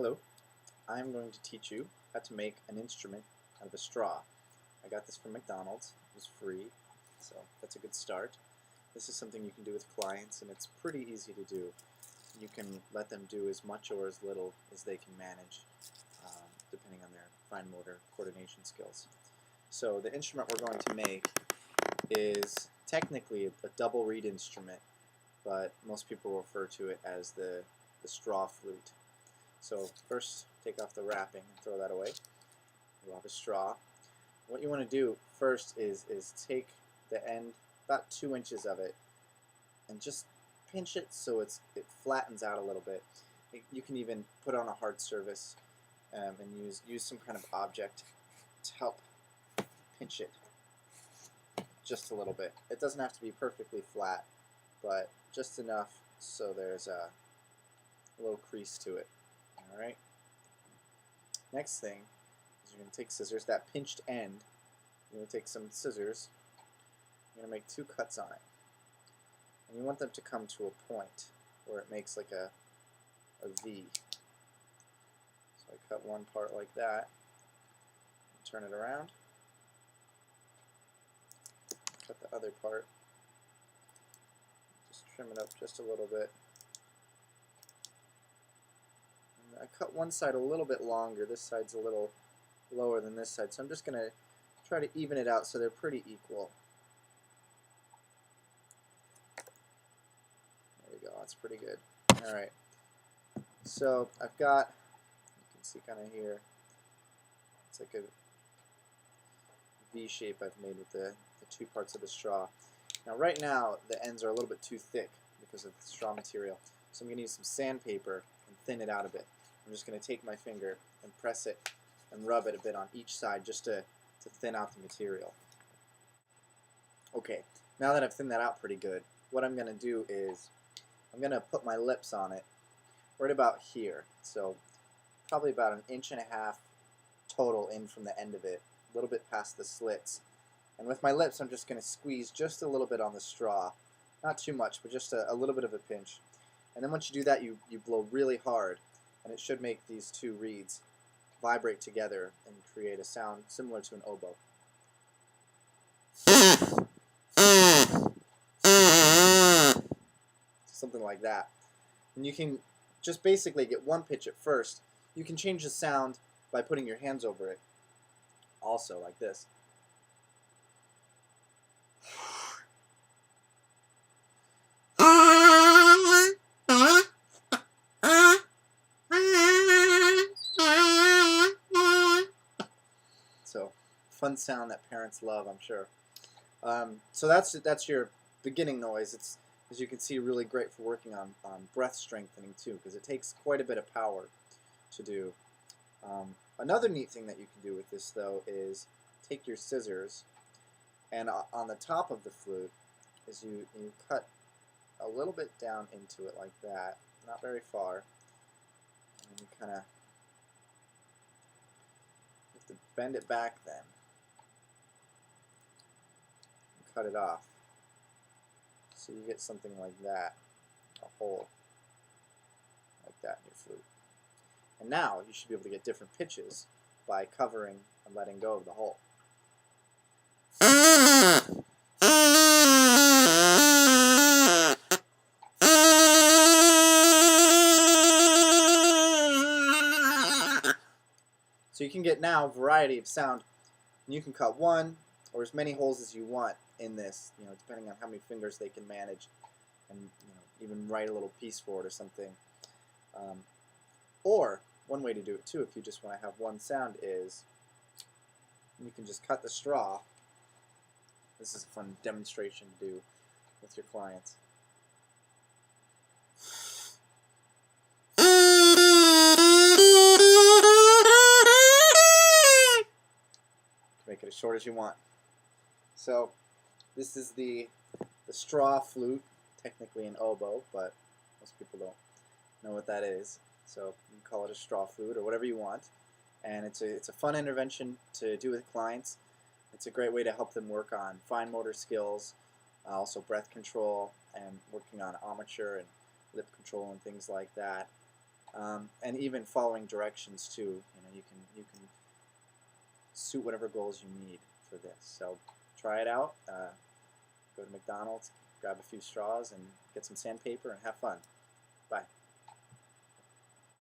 Hello, I'm going to teach you how to make an instrument out of a straw. I got this from McDonald's. It was free, so that's a good start. This is something you can do with clients, and it's pretty easy to do. You can let them do as much or as little as they can manage, depending on their fine motor coordination skills. So the instrument we're going to make is technically a double reed instrument, but most people refer to it as the straw flute. So first, take off the wrapping and throw that away. You'll have a straw. What you want to do first is take the end, about 2 inches of it, and just pinch it so it flattens out a little bit. You can even put it on a hard surface and use some kind of object to help pinch it just a little bit. It doesn't have to be perfectly flat, but just enough so there's a little crease to it. Alright. Next thing is you're going to take scissors, that pinched end, you're going to take some scissors, you're going to make 2 cuts on it. And you want them to come to a point where it makes like a V. So I cut one part like that, turn it around, cut the other part, just trim it up just a little bit. I cut one side a little bit longer. This side's a little lower than this side, so I'm just going to try to even it out so they're pretty equal. There we go. That's pretty good. Alright. So I've got, you can see kind of here, it's like a V shape I've made with the 2 parts of the straw. Now right now the ends are a little bit too thick because of the straw material, so I'm going to use some sandpaper and thin it out a bit. I'm just going to take my finger and press it and rub it a bit on each side just to thin out the material. Okay, now that I've thinned that out pretty good, what I'm going to do is I'm going to put my lips on it right about here. So probably about 1.5 inches total in from the end of it, a little bit past the slits. And with my lips I'm just going to squeeze just a little bit on the straw. Not too much, but just a little bit of a pinch. And then once you do that, you blow really hard, and it should make these 2 reeds vibrate together and create a sound similar to an oboe. Something like that. And you can just basically get one pitch at first. You can change the sound by putting your hands over it also, like this. So, fun sound that parents love, I'm sure. So that's your beginning noise. It's, as you can see, really great for working on breath strengthening too, because it takes quite a bit of power to do. Another neat thing that you can do with this, though, is take your scissors, and on the top of the flute is you cut a little bit down into it like that, not very far, and you kind of have to bend it back then and cut it off. So you get something like that, a hole like that in your flute. And now you should be able to get different pitches by covering and letting go of the hole. So you can get now a variety of sound, and you can cut one or as many holes as you want in this, depending on how many fingers they can manage, and even write a little piece for it or something. Or one way to do it too, if you just want to have one sound, is you can just cut the straw. This is a fun demonstration to do with your clients. Make it as short as you want. So this is the straw flute, technically an oboe, but most people don't know what that is. So you can call it a straw flute or whatever you want. And it's a fun intervention to do with clients. It's a great way to help them work on fine motor skills, also breath control, and working on armature and lip control and things like that. and even following directions too. You can suit whatever goals you need for this. So try it out. Go to McDonald's, grab a few straws, and get some sandpaper and have fun. Bye.